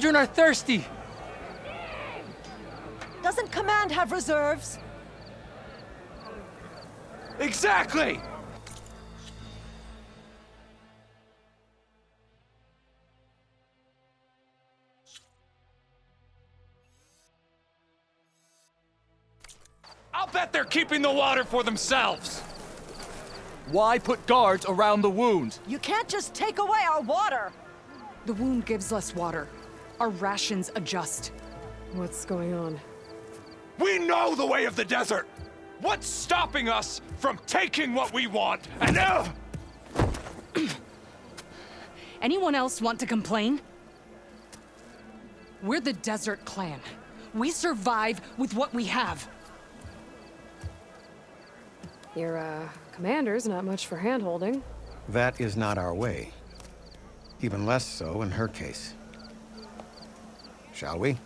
children are thirsty. Doesn't Command have reserves? Exactly! I'll bet they're keeping the water for themselves! Why put guards around the wound? You can't just take away our water! The wound gives less water. Our rations adjust. What's going on? We know the way of the desert! What's stopping us from taking what we want and Anyone else want to complain? We're the Desert Clan. We survive with what we have. Your, commander's not much for hand-holding. That is not our way. Even less so in her case. Shall we?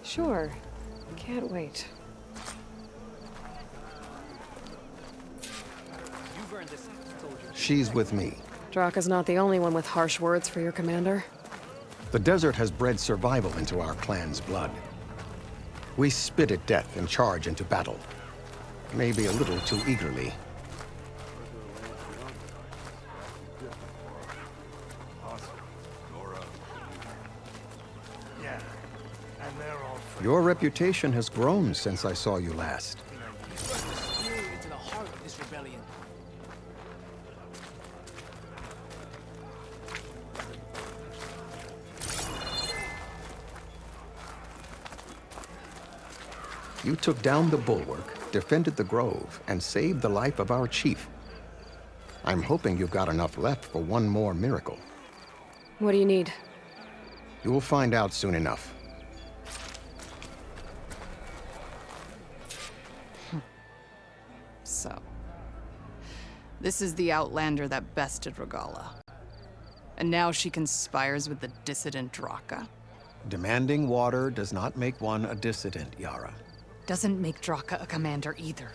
Sure. Can't wait. She's with me. Draka's not the only one with harsh words for your commander. The desert has bred survival into our clan's blood. We spit at death and charge into battle. Maybe a little too eagerly. Your reputation has grown since I saw you last. Into the heart of this rebellion. You took down the bulwark, defended the grove, and saved the life of our chief. I'm hoping you've got enough left for one more miracle. What do you need? You'll find out soon enough. So, this is the Outlander that bested Regalla. And now she conspires with the dissident Draka. Demanding water does not make one a dissident, Yara. Doesn't make Draka a commander either.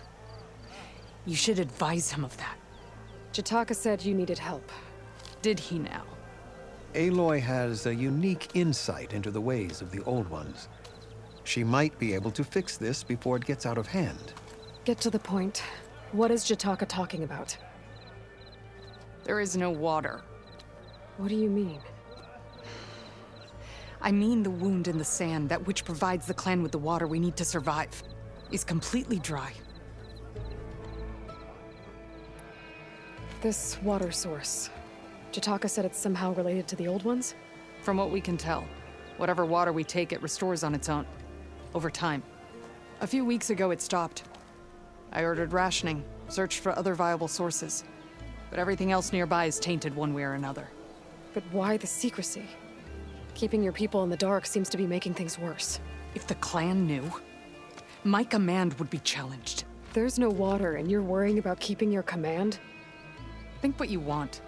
You should advise him of that. Jataka said you needed help. Did he now? Aloy has a unique insight into the ways of the Old Ones. She might be able to fix this before it gets out of hand. Get to the point. What is Jataka talking about? There is no water. What do you mean? I mean the wound in the sand, that which provides the clan with the water we need to survive, is completely dry. This water source. Jataka said it's somehow related to the Old Ones? From what we can tell, whatever water we take, it restores on its own. Over time. A few weeks ago, it stopped. I ordered rationing, searched for other viable sources. But everything else nearby is tainted one way or another. But why the secrecy? Keeping your people in the dark seems to be making things worse. If the clan knew, my command would be challenged. There's no water and you're worrying about keeping your command? Think what you want.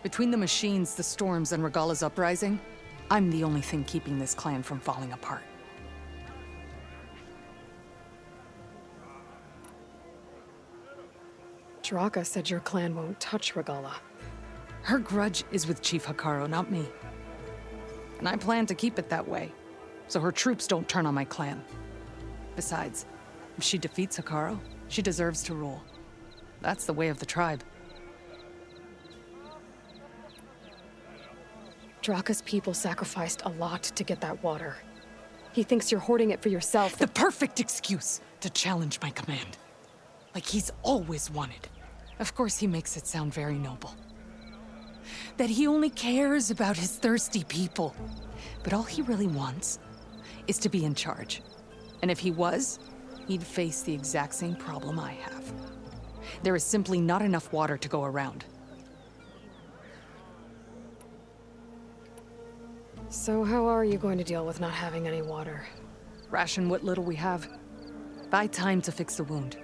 Between the machines, the storms, and Regalla's uprising, I'm the only thing keeping this clan from falling apart. Draka said your clan won't touch Regalla. Her grudge is with Chief Hekarro, not me. And I plan to keep it that way, so her troops don't turn on my clan. Besides, if she defeats Hekarro, she deserves to rule. That's the way of the tribe. Draka's people sacrificed a lot to get that water. He thinks you're hoarding it for yourself. The perfect excuse to challenge my command. Like he's always wanted. Of course he makes it sound very noble. That he only cares about his thirsty people. But all he really wants is to be in charge. And if he was, he'd face the exact same problem I have. There is simply not enough water to go around. So how are you going to deal with not having any water? Ration what little we have. Buy time to fix the wound.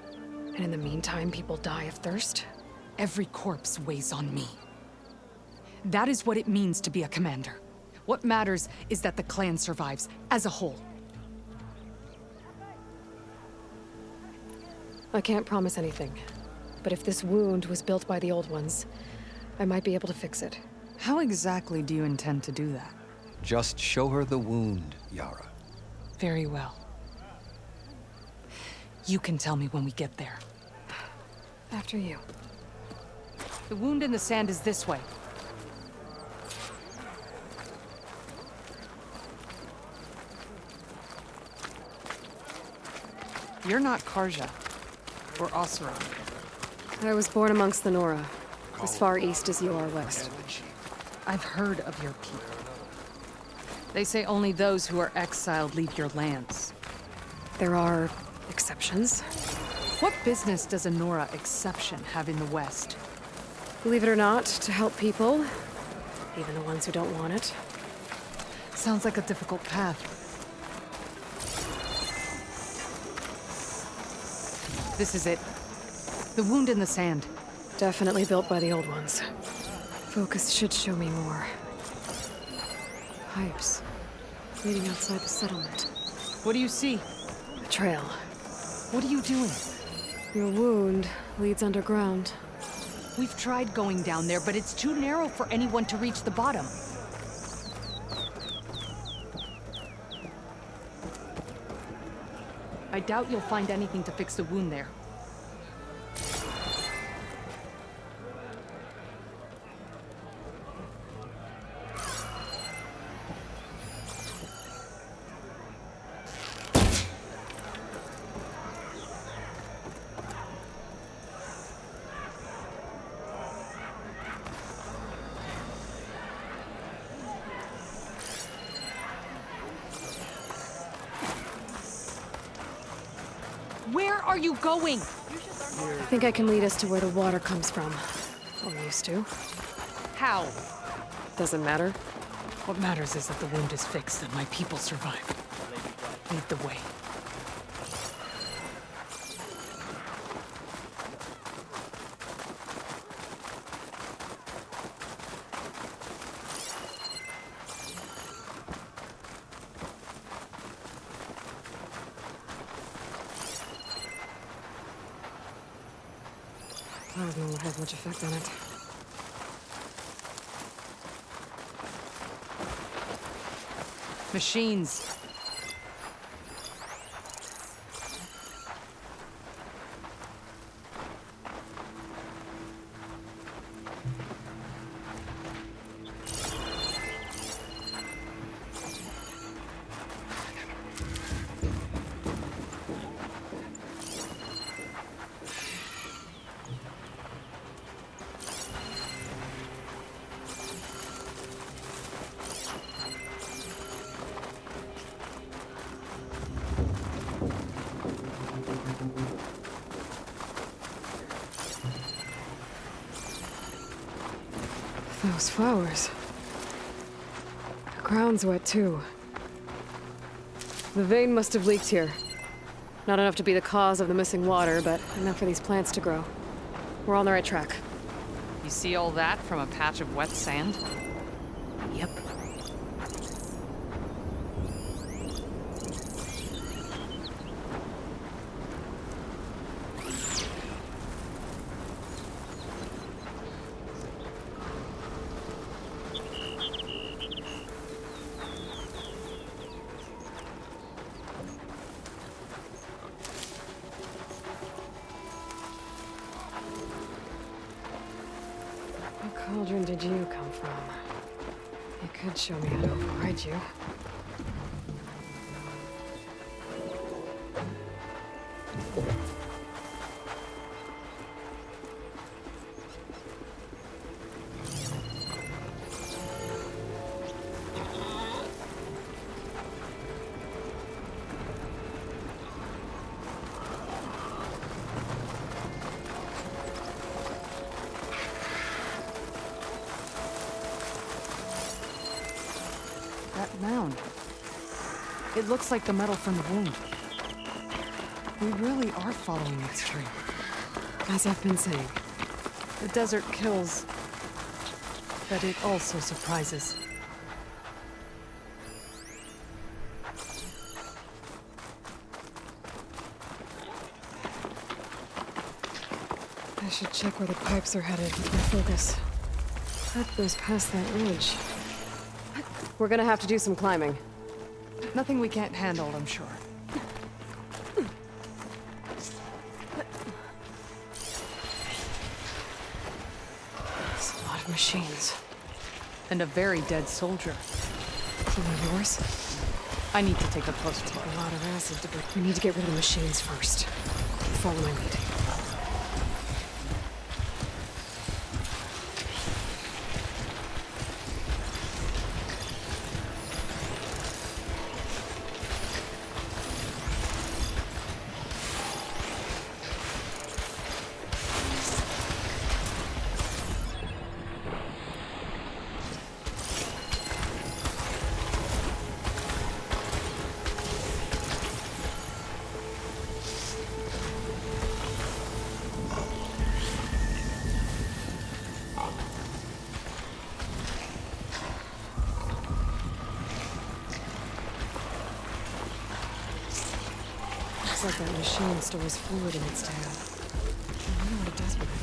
And in the meantime, people die of thirst? Every corpse weighs on me. That is what it means to be a commander. What matters is that the clan survives, as a whole. I can't promise anything. But if this wound was built by the Old Ones, I might be able to fix it. How exactly do you intend to do that? Just show her the wound, Yara. Very well. You can tell me when we get there. After you. The wound in the sand is this way. You're not Karja, or Oseram. I was born amongst the Nora, as far east as you are west. I've heard of your people. They say only those who are exiled leave your lands. There are exceptions. What business does a Nora exception have in the West? Believe it or not, to help people, even the ones who don't want it. Sounds like a difficult path. This is it. The wound in the sand. Definitely built by the old ones. Focus should show me more. Pipes leading outside the settlement. What do you see? A trail. What are you doing? Your wound leads underground. We've tried going down there, but it's too narrow for anyone to reach the bottom. I doubt you'll find anything to fix the wound there. Where are you going? I think I can lead us to where the water comes from. Or used to. How? Doesn't matter. What matters is that the wound is fixed and my people survive. Lead the way. Plasma won't have much effect on it. Machines. Those flowers. The ground's wet too. The vein must have leaked here. Not enough to be the cause of the missing water, but enough for these plants to grow. We're on the right track. You see all that from a patch of wet sand? Yep. What cauldron did you come from? You could show me how to override you. That mound. It looks like the metal from the wound. We really are following its trail. As I've been saying. The desert kills, but it also surprises. I should check where the pipes are headed with my focus. That goes past that ridge. What? We're gonna have to do some climbing. Nothing we can't handle, I'm sure. It's a lot of machines. And a very dead soldier. One of yours? I need to take a closer Take look. a lot of acid to break. We need to get rid of the machines first. Follow my lead. Looks like that machine stores fluid in its tab. I wonder what it does with it.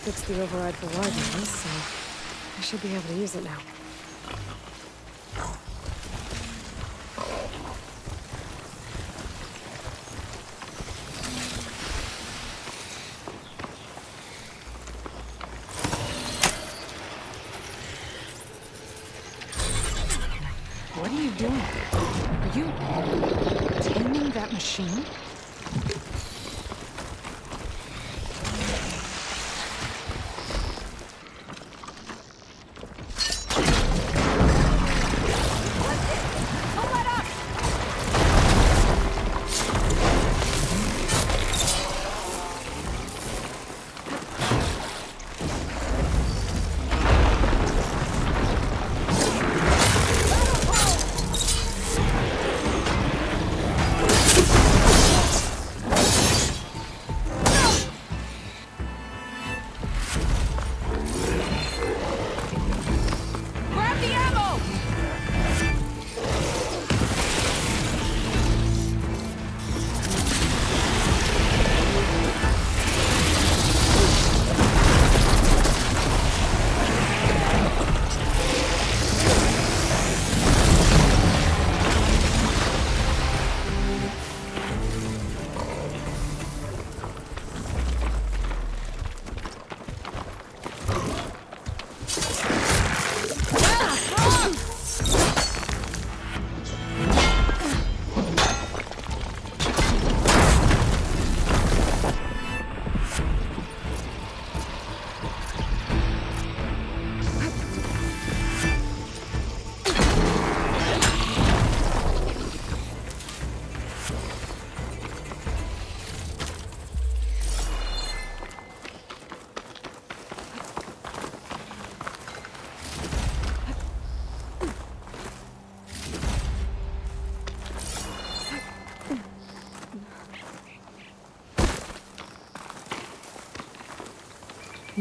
Fixed the override for wireless, so I should be able to use it now. What are you doing? Are you taming that machine?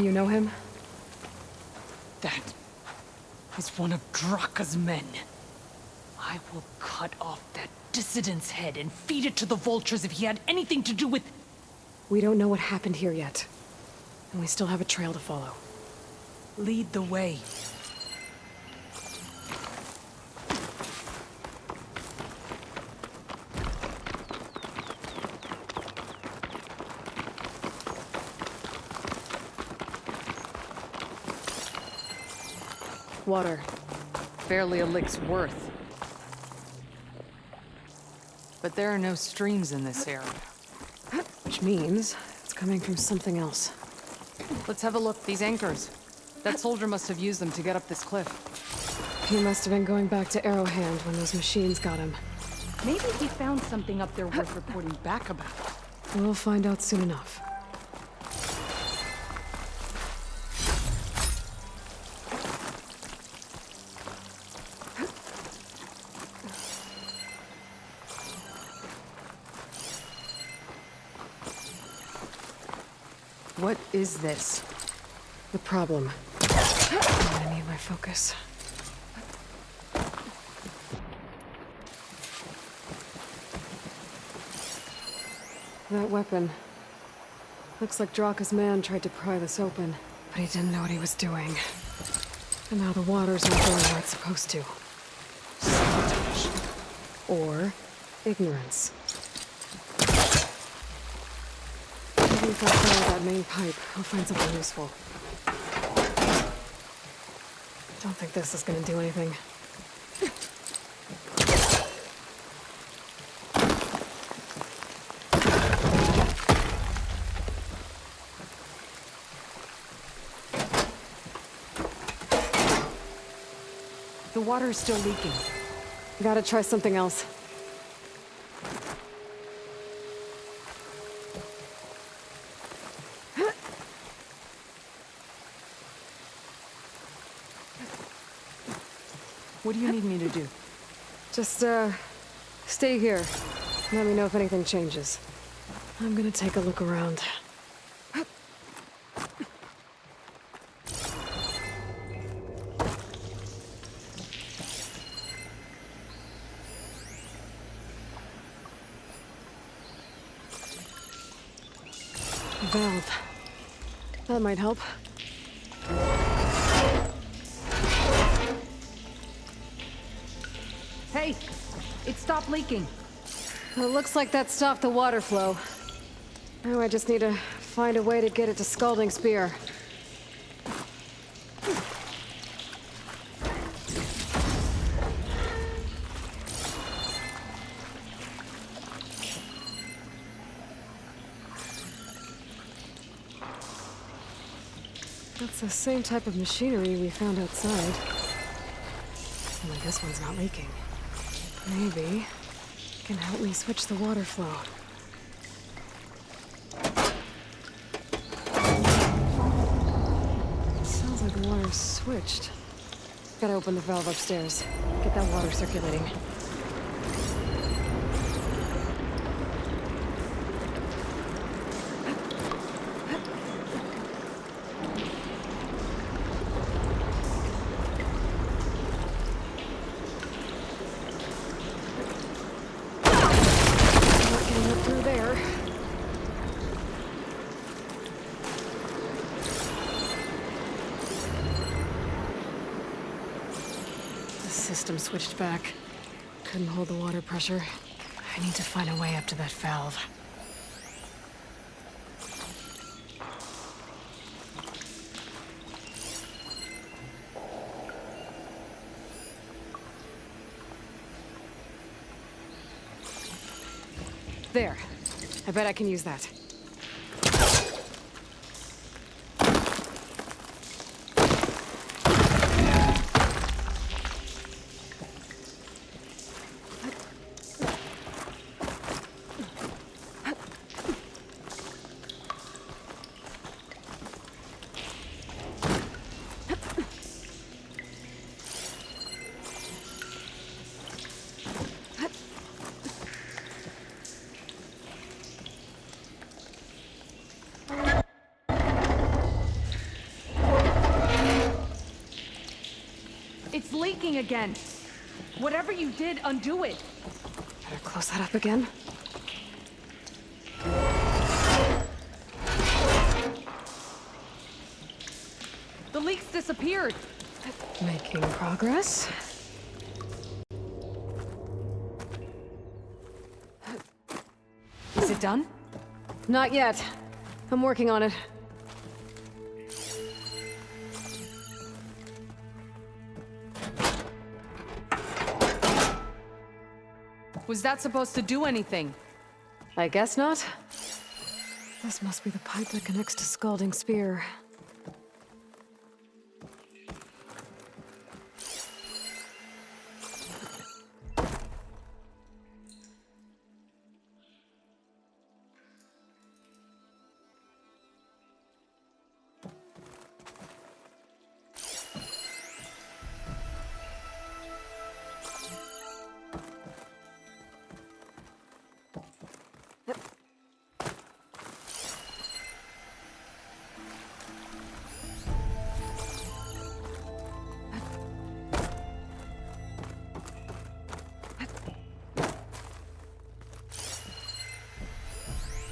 You know him? That is one of Draka's men. I will cut off that dissident's head and feed it to the vultures if he had anything to do with... We don't know what happened here yet. And we still have a trail to follow. Lead the way. Water. Barely a lick's worth. But there are no streams in this area. Which means it's coming from something else. Let's have a look. These anchors. That soldier must have used them to get up this cliff. He must have been going back to Arrowhand when those machines got him. Maybe he found something up there worth reporting back about. We'll find out soon enough. What is this? The problem. I need my focus. That weapon. Looks like Draka's man tried to pry this open, but he didn't know what he was doing. And now the water's not going where it's supposed to. Sabotage. Or ignorance. Maybe if I follow that main pipe, I'll find something useful. Don't think this is gonna do anything. The water is still leaking. Gotta try something else. What do you need me to do? Just, stay here. Let me know if anything changes. I'm gonna take a look around. Valve. That might help. Hey! It stopped leaking. It looks like that stopped the water flow. Now I just need to find a way to get it to Scalding Spear. That's the same type of machinery we found outside. Only this one's not leaking. Maybe it can help me switch the water flow. Sounds like the water's switched. Gotta open the valve upstairs. Get that water circulating. Not getting up through there. The system switched back. Couldn't hold the water pressure. I need to find a way up to that valve. There. I bet I can use that. leaking again. Whatever you did, undo it. Better close that up again. The leaks disappeared. Making progress. Is it done? Not yet. I'm working on it. Was that supposed to do anything? I guess not. This must be the pipe that connects to Scalding Spear.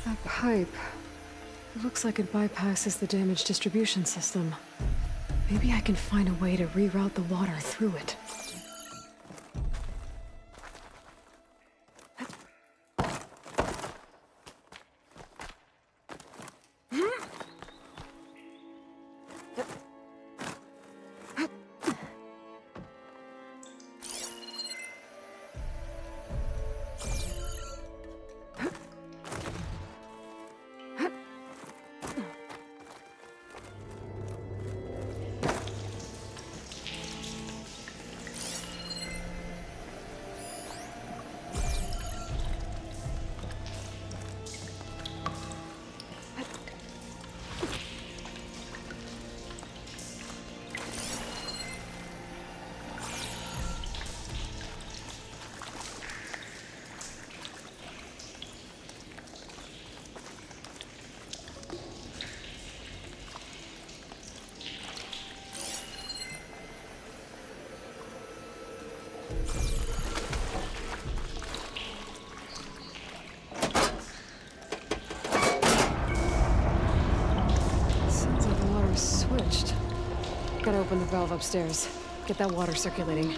That pipe. It looks like it bypasses the damaged distribution system. Maybe I can find a way to reroute the water through it. Sounds like the water's switched. Gotta open the valve upstairs. Get that water circulating.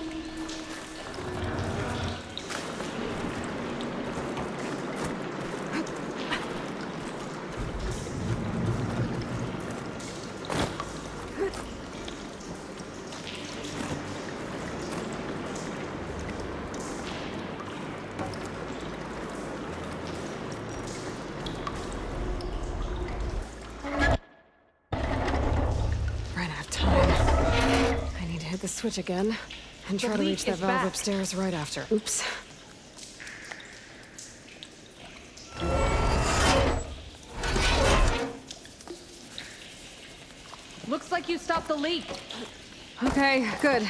Ran out of time. I need to hit the switch again and try to leak reach that is valve back. upstairs right after. Oops. Looks like you stopped the leak. Okay, good.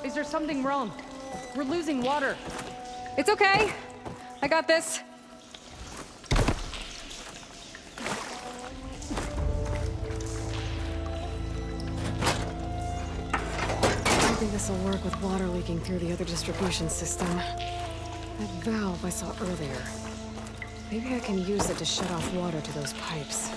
Is there something wrong? We're losing water. It's okay. I got this. this'll work with water leaking through the other distribution system. That valve I saw earlier. Maybe I can use it to shut off water to those pipes.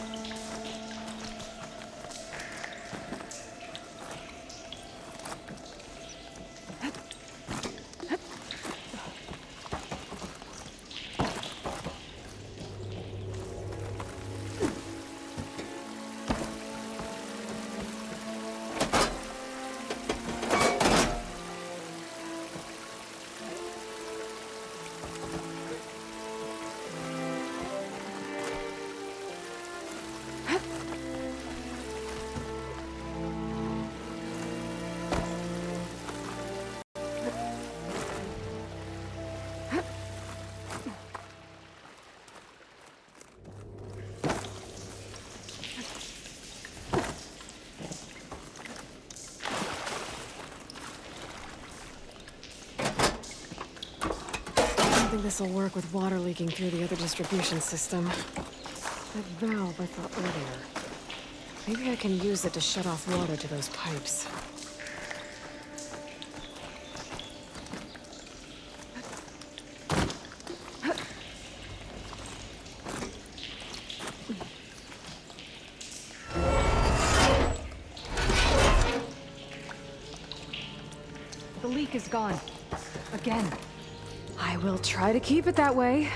I think this'll work with water leaking through the other distribution system. That valve I saw earlier. Maybe I can use it to shut off water to those pipes. The leak is gone. Again. I will try to keep it that way.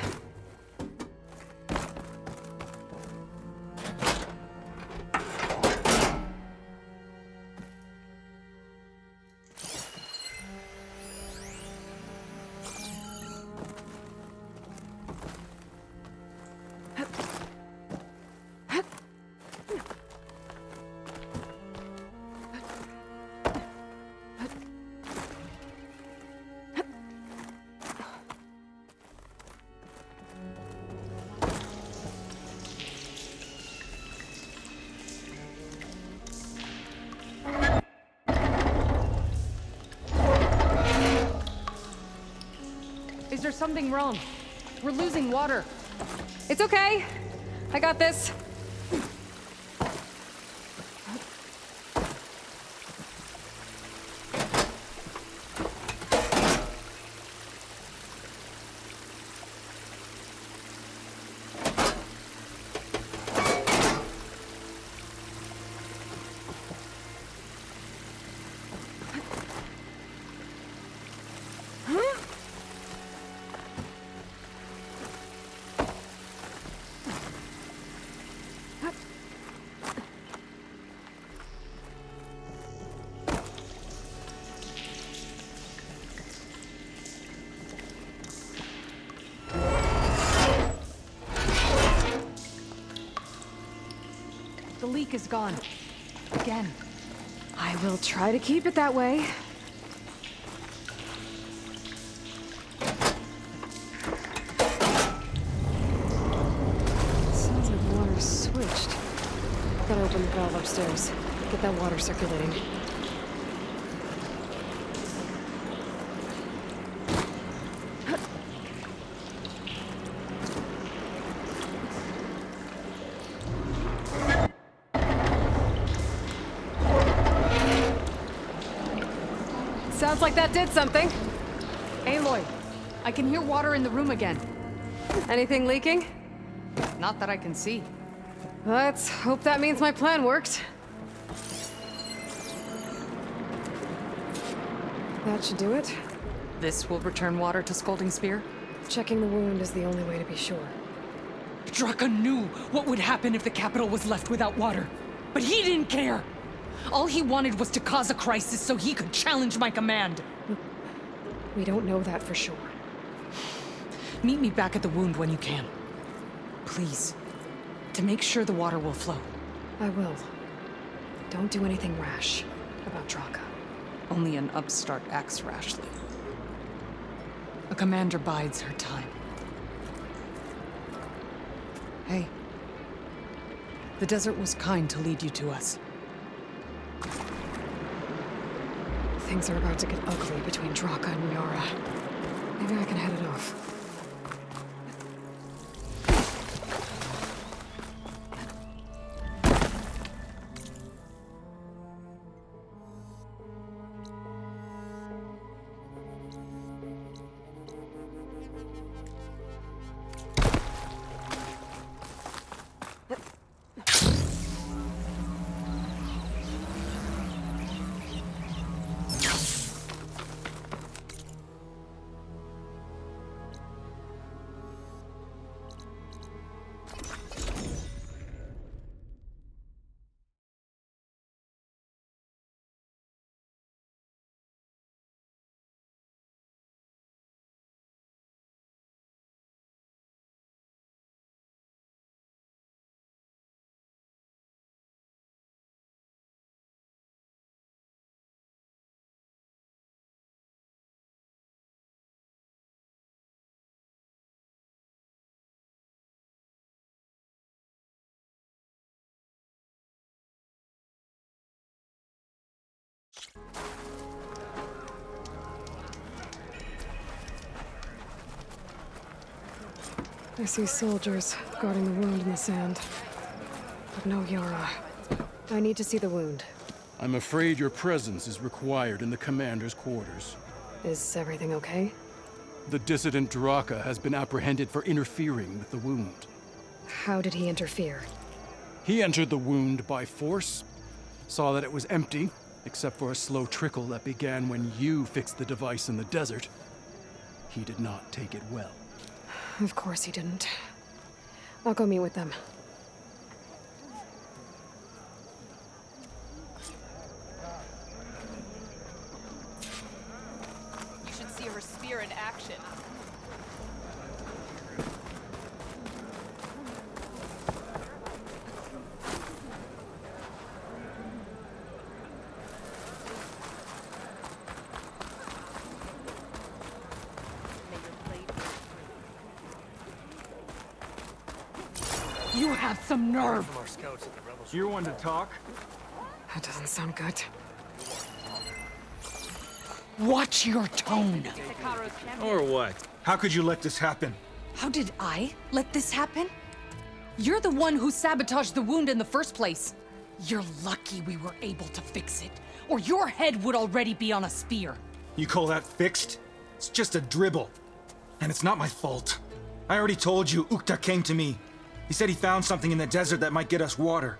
Is there something wrong? We're losing water. It's okay. I got this. The leak is gone. Again. I will try to keep it that way. Sounds like water's switched. Gotta open the valve upstairs. Get that water circulating. Sounds like that did something. Aloy, I can hear water in the room again. Anything leaking? Not that I can see. Let's hope that means my plan worked. That should do it. This will return water to Scolding Spear? Checking the wound is the only way to be sure. Draka knew what would happen if the capital was left without water. But he didn't care! All he wanted was to cause a crisis so he could challenge my command. We don't know that for sure. Meet me back at the wound when you can. Please. To make sure the water will flow. I will. Don't do anything rash about Draka. Only an upstart acts rashly. A commander bides her time. Hey. The desert was kind to lead you to us. Things are about to get ugly between Draka and Yara. Maybe I can head it off. I see soldiers guarding the wound in the sand. But no Yara. I need to see the wound. I'm afraid your presence is required in the commander's quarters. Is everything okay? The dissident Draka has been apprehended for interfering with the wound. How did he interfere? He entered the wound by force, saw that it was empty, except for a slow trickle that began when you fixed the device in the desert. He did not take it well. Of course he didn't. I'll go meet with them. You should see her spear in action. You have some nerve! You want to talk? That doesn't sound good. Watch your tone! Or what? How could you let this happen? How did I let this happen? You're the one who sabotaged the wound in the first place. You're lucky we were able to fix it, or your head would already be on a spear. You call that fixed? It's just a dribble. And it's not my fault. I already told you, Ukta came to me. He said he found something in the desert that might get us water.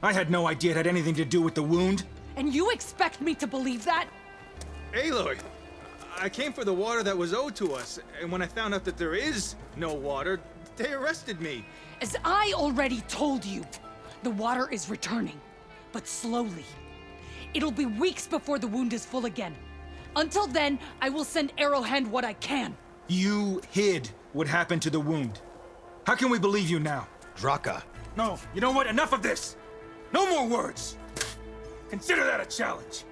I had no idea it had anything to do with the wound. And you expect me to believe that? Aloy, I came for the water that was owed to us, and when I found out that there is no water, they arrested me. As I already told you, the water is returning, but slowly. It'll be weeks before the wound is full again. Until then, I will send Arrowhand what I can. You hid what happened to the wound. How can we believe you now? Draka, No, you know what? Enough of this! No more words! Consider that a challenge!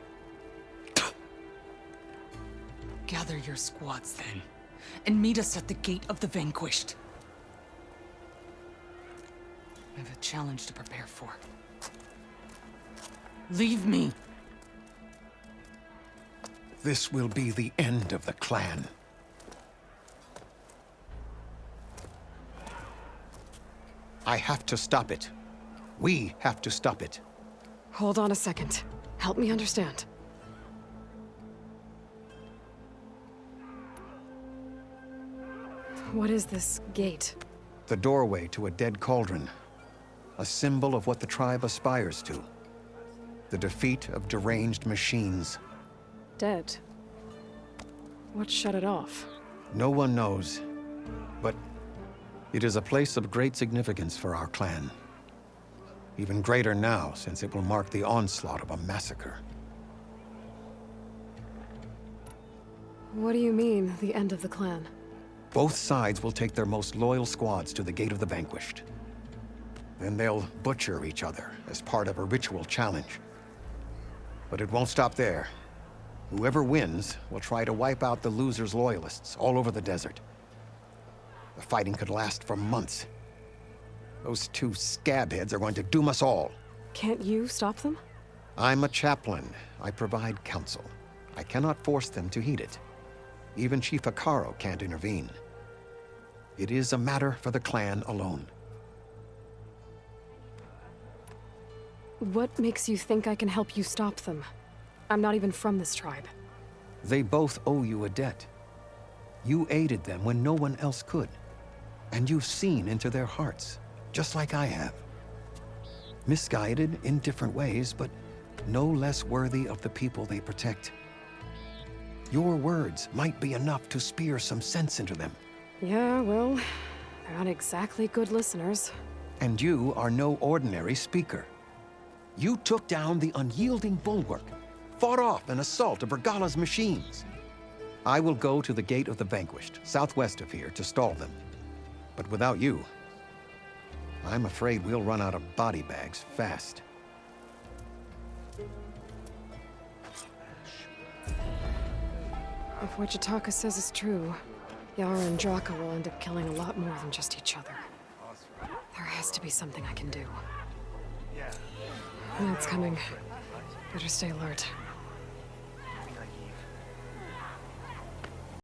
Gather your squads then, and meet us at the Gate of the Vanquished. I have a challenge to prepare for. Leave me. this will be the end of the clan. I have to stop it. We have to stop it. Hold on a second. Help me understand. What is this gate? The doorway to a dead cauldron. A symbol of what the tribe aspires to. The defeat of deranged machines. Dead. What shut it off? No one knows, but it is a place of great significance for our clan. Even greater now, since it will mark the onslaught of a massacre. What do you mean, the end of the clan? Both sides will take their most loyal squads to the Gate of the Vanquished. Then they'll butcher each other as part of a ritual challenge. But it won't stop there. Whoever wins will try to wipe out the loser's loyalists all over the desert. The fighting could last for months. Those two scabheads are going to doom us all. Can't you stop them? I'm a chaplain. I provide counsel. I cannot force them to heed it. Even Chief Hekarro can't intervene. It is a matter for the clan alone. What makes you think I can help you stop them? I'm not even from this tribe. They both owe you a debt. You aided them when no one else could. And you've seen into their hearts, just like I have. Misguided in different ways, but no less worthy of the people they protect. Your words might be enough to spear some sense into them. Yeah, well, they're not exactly good listeners. And you are no ordinary speaker. You took down the unyielding bulwark, fought off an assault of Regala's machines. I will go to the Gate of the Vanquished, southwest of here, to stall them. But without you, I'm afraid we'll run out of body bags fast. If what Jataka says is true, Yara and Draka will end up killing a lot more than just each other. There has to be something I can do. It's coming. Better stay alert.